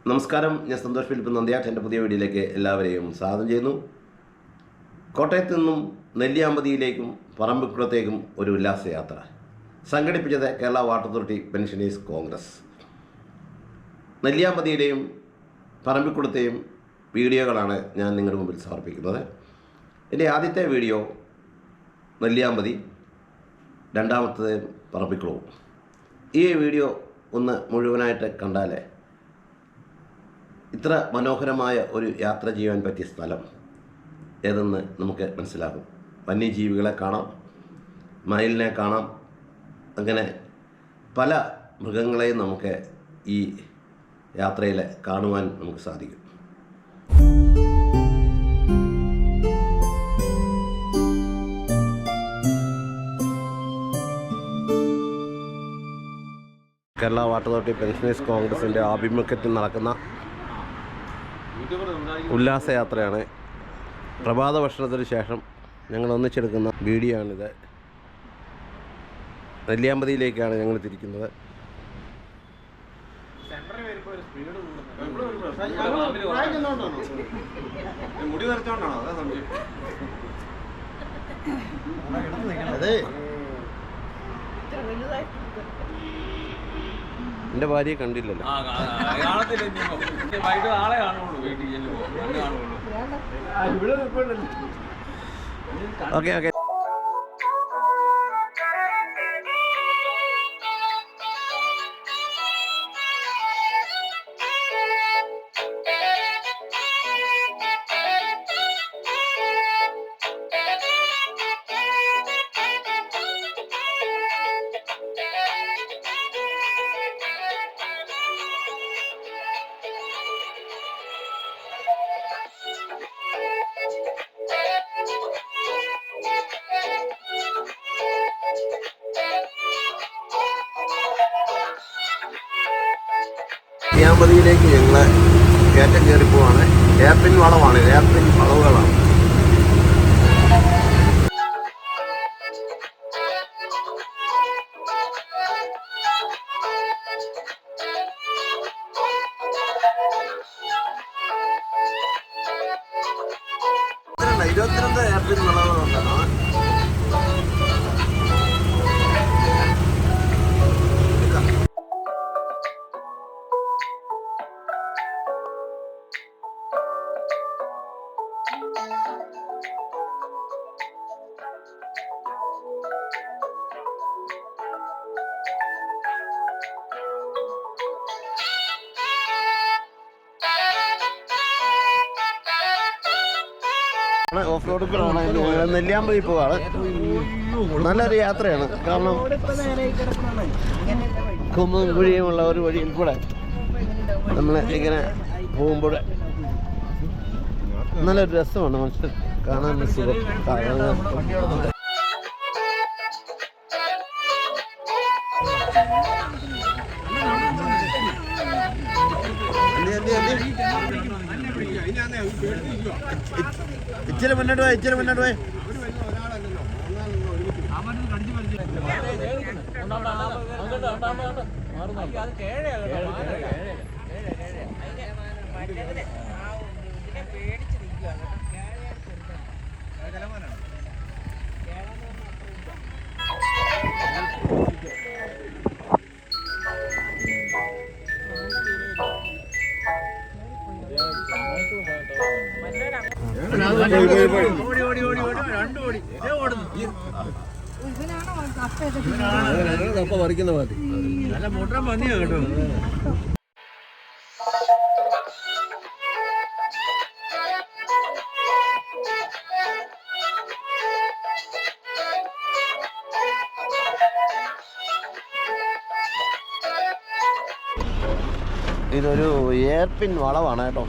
നമസ്കാരം, ഞാൻ സന്തോഷ് ഫിലിപ്പ് നന്ദിയാട്ട്. എൻ്റെ പുതിയ വീഡിയോയിലേക്ക് എല്ലാവരെയും സ്വാഗതം ചെയ്യുന്നു. കോട്ടയത്ത് നിന്നും നെല്ലിയാമ്പതിയിലേക്കും പറമ്പിക്കുളത്തേക്കും ഒരു ഉല്ലാസയാത്ര സംഘടിപ്പിച്ചത് Kerala water authority pensioners congress. നെല്ലിയാമ്പതിയിലെയും പറമ്പിക്കുളത്തെയും വീഡിയോകളാണ് ഞാൻ നിങ്ങളുടെ മുമ്പിൽ സമർപ്പിക്കുന്നത്. എൻ്റെ ആദ്യത്തെ വീഡിയോ നെല്ലിയാമ്പതി, രണ്ടാമത്തേത് പറമ്പിക്കുളവും. ഈ വീഡിയോ ഒന്ന് മുഴുവനായിട്ട് കണ്ടാൽ ഇത്ര മനോഹരമായ ഒരു യാത്ര ചെയ്യാൻ പറ്റിയ സ്ഥലം ഏതെന്ന് നമുക്ക് മനസ്സിലാകും. വന്യജീവികളെ കാണാം, മയിലിനെ കാണാം, അങ്ങനെ പല മൃഗങ്ങളെയും നമുക്ക് ഈ യാത്രയിൽ കാണുവാൻ നമുക്ക് സാധിക്കും. കേരള വാട്ടർ അതോറിറ്റി പെൻഷനേഴ്സ് കോൺഗ്രസിൻ്റെ ആഭിമുഖ്യത്തിൽ നടക്കുന്ന ഉല്ലാസയാത്രയാണ്. പ്രഭാത ഭക്ഷണത്തിന് ശേഷം ഞങ്ങൾ ഒന്നിച്ചെടുക്കുന്ന വീഡിയോ ആണിത്. നെല്ലിയാമ്പതിയിലേക്കാണ് ഞങ്ങൾ തിരിക്കുന്നത്. എൻ്റെ ഭാര്യയെ കണ്ടില്ലല്ലോ. Okay okay. നെല്ലിയാമ്പതിയിലേക്ക് ഞങ്ങൾ കയറ്റം കയറിപ്പോവാണ്. Hairpin വളവാണ്, hairpin വളവുകളാണ്. ഇരുപത്തിരണ്ട് എയർപിൻ വളവുകളുണ്ടെന്നാണ്. ഓഫ് റോഡ് കൂടെയാണ് നെല്ലിയാമ്പതി പോവാണ്. നല്ലൊരു യാത്രയാണ്. കാരണം കുമ്പും കുഴിയുമുള്ള ഒരു വഴിയിൽ കൂടെ നമ്മൾ ഇങ്ങനെ പോകുമ്പോൾ നല്ലൊരു രസമാണ്. മനുഷ്യർ കാണാൻ സുഖം. ഇച്ചിരി മുന്നോട്ട് പോയി, ഇച്ചിരി മുന്നോട്ട് പോയി. കപ്പ പറിക്കുന്ന മതി. നല്ല മുട്ട പന്നിയാ കേട്ടോ. ഇതൊരു എയർപിൻ വളവാണ് കേട്ടോ.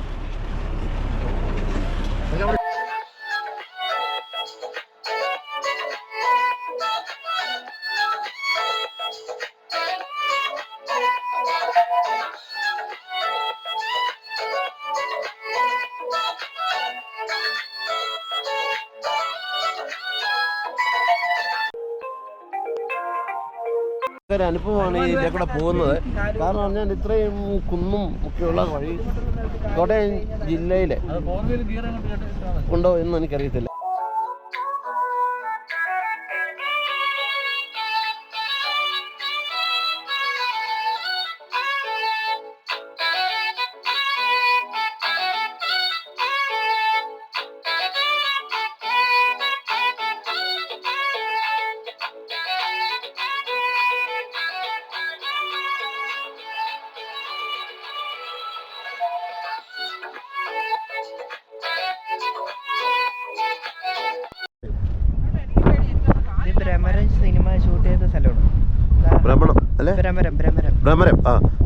ഒരു അനുഭവമാണ് ഇതിലെ കൂടെ പോകുന്നത്. കാരണം പറഞ്ഞാൽ ഇത്രയും കുന്നും ഒക്കെയുള്ള വഴി കോട്ടയം ജില്ലയിലെ ഉണ്ടോ എന്ന് എനിക്കറിയത്തില്ല.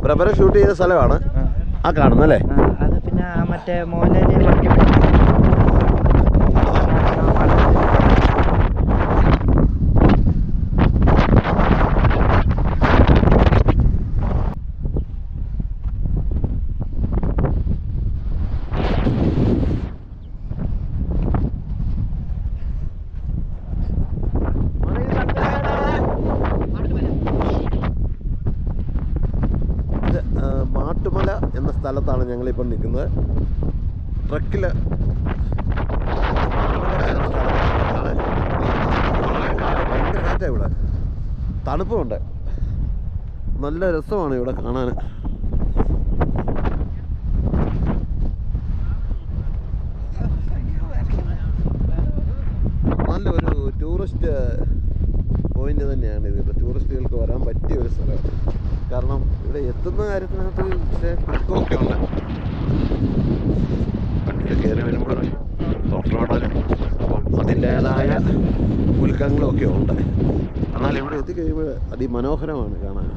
ഭ്രമരം ഷൂട്ട് ചെയ്ത സ്ഥലമാണ് ആ കാണുന്നല്ലേ. അത് പിന്നെ മറ്റേ മോഹൻലാൽ മാട്ടുമല എന്ന സ്ഥലത്താണ് ഞങ്ങളിപ്പോൾ നിൽക്കുന്നത്. ട്രക്കിൽ ഭയങ്കര കാറ്റാണ് ഇവിടെ, തണുപ്പുമുണ്ട്, നല്ല രസമാണ് ഇവിടെ കാണാൻ. നല്ലൊരു ടൂറിസ്റ്റ് പോയിന്റ് തന്നെയാണ് ഇത്. ടൂറിസ്റ്റുകൾക്ക് വരാൻ പറ്റിയ ഒരു സ്ഥലമാണ്. കാരണം ഇവിടെ എത്തുന്ന കാര്യത്തിനകത്ത് കുറുക്കമൊക്കെ ഉണ്ട്. കയറി വരുമ്പോൾ അതിൻ്റേതായ ഉൽക്കങ്ങളൊക്കെ ഉണ്ട്. എന്നാൽ ഇവിടെ എത്തിക്കഴിയുമ്പോൾ അതിമനോഹരമാണ് കാണാൻ.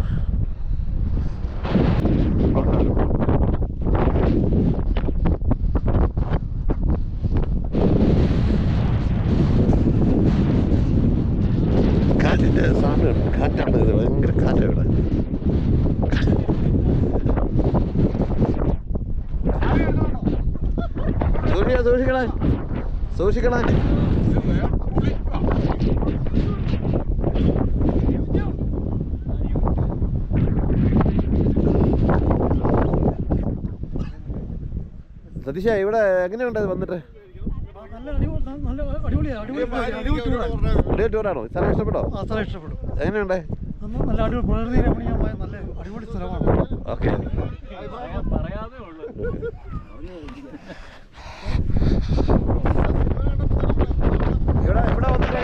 കാറ്റിൻ്റെ സാധനമാണ്, കാറ്റാണ് ഇത്, ഭയങ്കര കാറ്റാണ് ഇവിടെ. സൂക്ഷിക്കണേ സൂക്ഷിക്കണേ. സതീഷ, ഇവിടെ എങ്ങനെയുണ്ട് വന്നിട്ട്? അടിപൊളി ടൂറാണോ? സ്ഥലം ഇഷ്ടപ്പെട്ടോ? ഇഷ്ടപ്പെടും. എങ്ങനെയുണ്ട്? നല്ല അടിപൊളി പ്രകൃതി രമണീയമായ നല്ല അടിപൊളി സ്ഥലമാണ്. ഓക്കെ. ഇവിടെ വന്നിട്ട്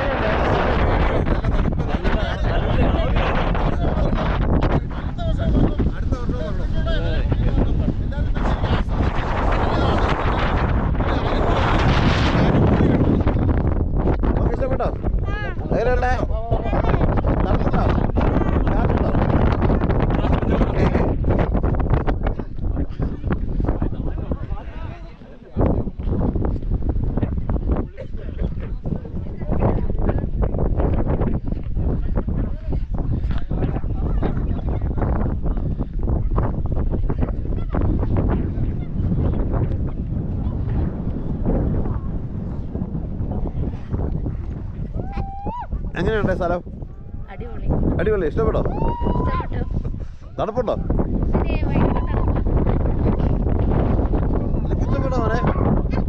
ഇഷ്ടപ്പെട്ടോ? എങ്ങനെയുണ്ടേ? നടക്കുന്നുണ്ടോ? കാറ്റുണ്ടോ? എങ്ങനെയുണ്ട് സ്ഥലം? അടിപൊളി. ഇഷ്ടപ്പെട്ടോ? തണുപ്പുണ്ടോ? ഇഷ്ടപ്പെട്ടോ മോനെ?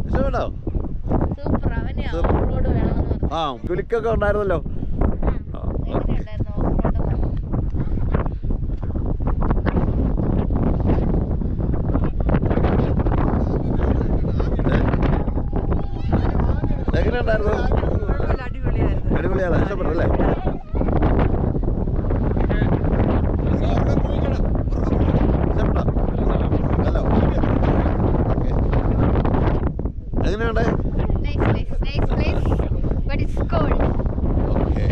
ഇഷ്ടപ്പെട്ടോ? ആ, കുലിക്കൊക്കെ ഉണ്ടായിരുന്നല്ലോ. എങ്ങനെയുണ്ടായിരുന്നു? അടിപൊളിയാണ്. ഇഷ്ടപ്പെട്ടല്ലേ? ഇഷ്ടപ്പെട്ടോ? ഹലോ, എങ്ങനെയുണ്ട്? ഓക്കെ.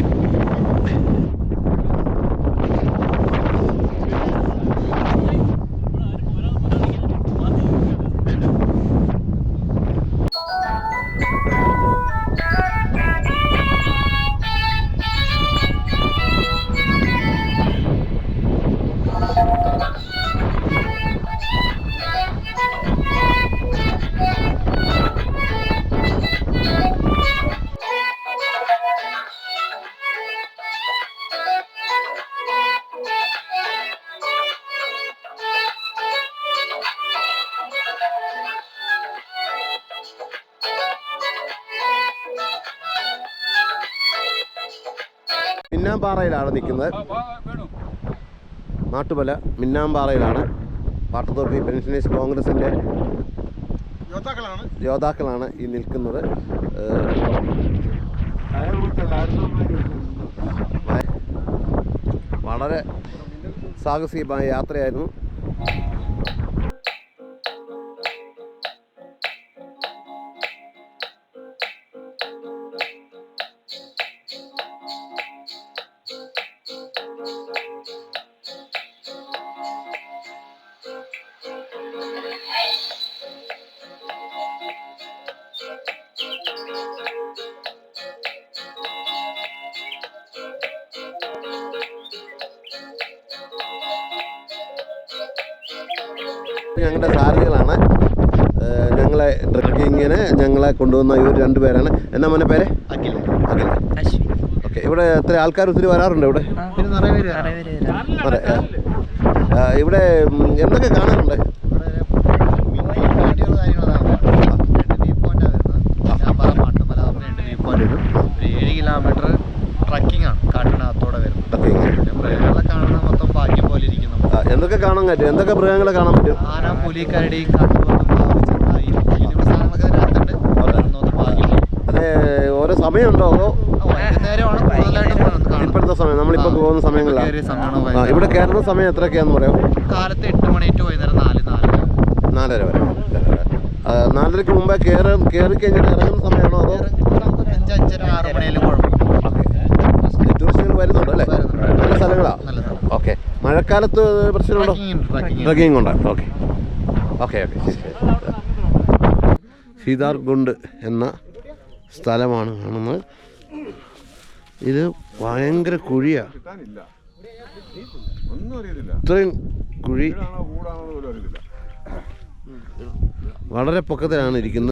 മിന്നാമ്പാറയിലാണ് നിൽക്കുന്നത്. നാട്ടുമല മിന്നാമ്പാറയിലാണ്. പാട്ടത്തോട്ടി പെൻഷനേഴ്സ് കോൺഗ്രസിൻ്റെ യോദ്ധാക്കളാണ് ഈ നിൽക്കുന്നത്. വളരെ സാഹസികമായ യാത്രയായിരുന്നു. ഞങ്ങളുടെ സാരഥികളാണ് ഞങ്ങളെ കൊണ്ടുവന്ന ഇവർ രണ്ടുപേരാണ്. എന്നാ മോനെ പേര്? അഖിൽ. ഓക്കെ. ഇവിടെ എത്ര ആൾക്കാർ ഒത്തിരി വരാറുണ്ട് ഇവിടെ? അതെ. ഇവിടെ എന്തൊക്കെ കാണാനുണ്ട്? എന്തൊക്കെ കാണാൻ പറ്റും? എന്തൊക്കെ മൃഗങ്ങളെ കാണാൻ പറ്റും? ആന, പുലി, കരടി, അതെ. ഓരോ സമയമുണ്ടോ? ഇപ്പോഴത്തെ സമയം നമ്മളിപ്പോൾ പോകുന്ന സമയങ്ങളിലാണ്. ഇവിടെ കയറുന്ന സമയം എത്രയൊക്കെയാന്ന് പറയാം? കാലത്ത് 8 മണി ടു വൈകുന്നേരം 4 വരെ. 4:30 മുമ്പേ കയറി കഴിഞ്ഞിട്ട് ഇറങ്ങുന്ന സമയമാണോ അതോ 5-5:30-6 മണിയായാലും കുഴപ്പമില്ല. ടൂറിസ്റ്റുകൾ വരുന്നുണ്ട് അല്ലേ? നല്ല സ്ഥലങ്ങളാണ്. ഓക്കെ. മഴക്കാലത്ത് പ്രശ്നമുണ്ടോ? ട്രക്കിംഗ് ഉണ്ട്. ഓക്കെ. ശരി. സീതാർകുണ്ട് എന്ന സ്ഥലമാണ് കാണുന്നത്. ഇത് ഭയങ്കര കുഴിയാണ്. ഇത്രയും കുഴി വളരെ പൊക്കത്തിലാണ് ഇരിക്കുന്നത്.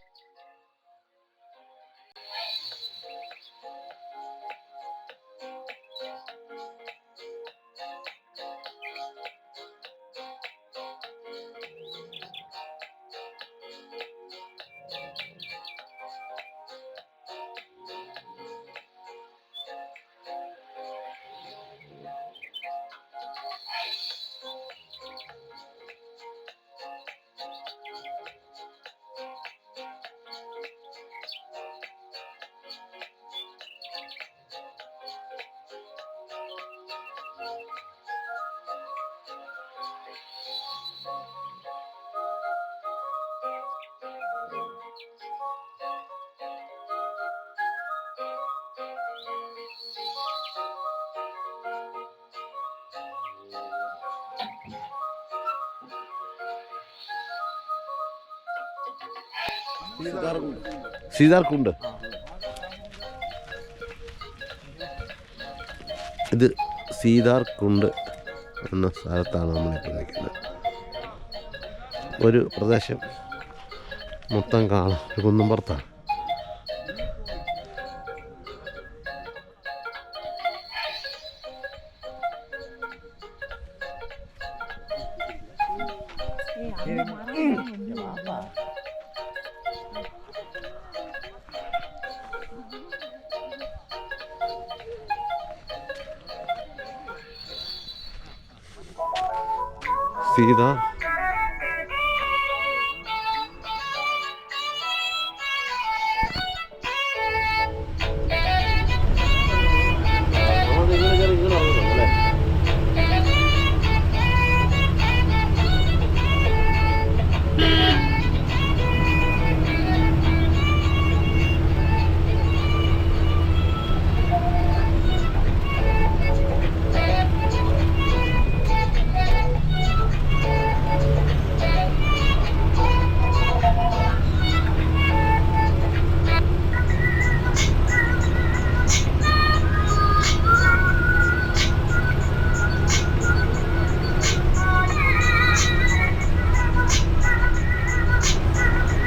സീതാർകുണ്ട്. ഇത് സീതാർകുണ്ട് എന്ന സ്ഥലത്താണ് നമ്മളിപ്പോൾ നിൽക്കുന്നത്. ഒരു പ്രദേശം മൊത്തം കാണാം. ഒരു കുന്നുംപുറത്താണ്. സീത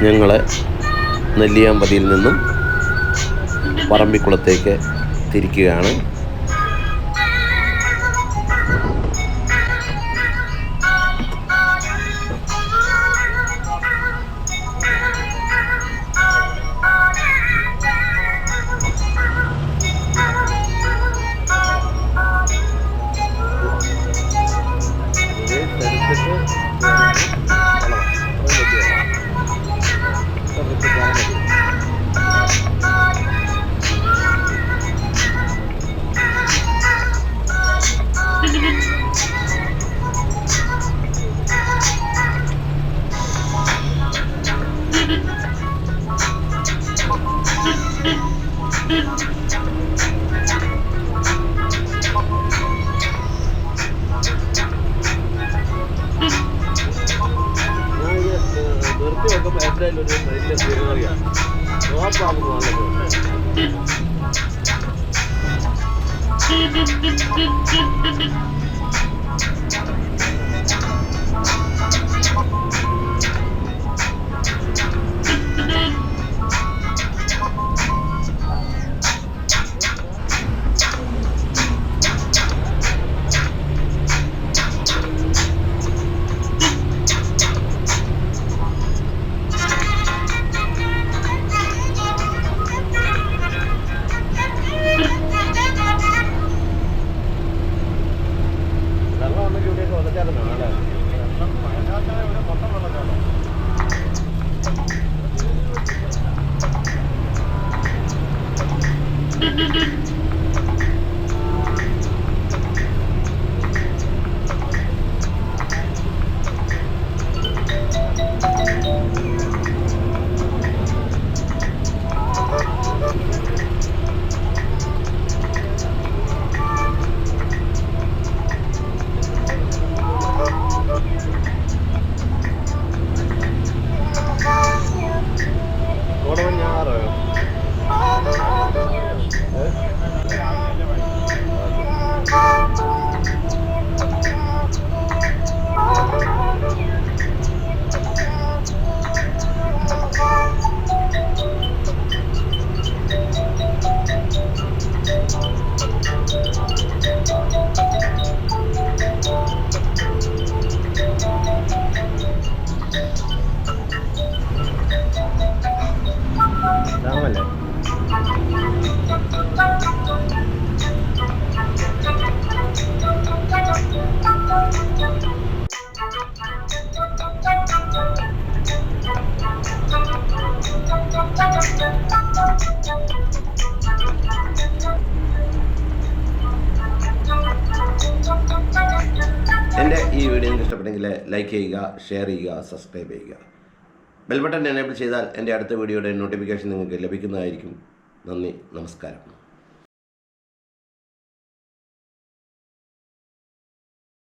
ഞങ്ങളെ നെല്ലിയാമ്പതിയിൽ നിന്നും പറമ്പിക്കുളത്തേക്ക് തിരിക്കുകയാണ്. വെക്കുമ്പോൾ എന്തായാലും ഒരു വലിയ തിരുവറിയാണ് നോർപ്പാകുമ്പോൾ വെള്ളം ഉണ്ടെങ്കിൽ ഇവിടെയൊക്കെ വെള്ളച്ചാട്ടം അല്ലേ? കോടമഞ്ഞാറ് ഡാമല്ലേ? എൻ്റെ ഈ വീഡിയോ നിങ്ങൾക്ക് ഇഷ്ടപ്പെട്ടെങ്കിൽ ലൈക്ക് ചെയ്യുക, ഷെയർ ചെയ്യുക, സബ്സ്ക്രൈബ് ചെയ്യുക. ബെൽ ബട്ടൺ എനേബിൾ ചെയ്താൽ എൻ്റെ അടുത്ത വീഡിയോയുടെ നോട്ടിഫിക്കേഷൻ നിങ്ങൾക്ക് ലഭിക്കുന്നതായിരിക്കും. നന്ദി, നമസ്കാരം.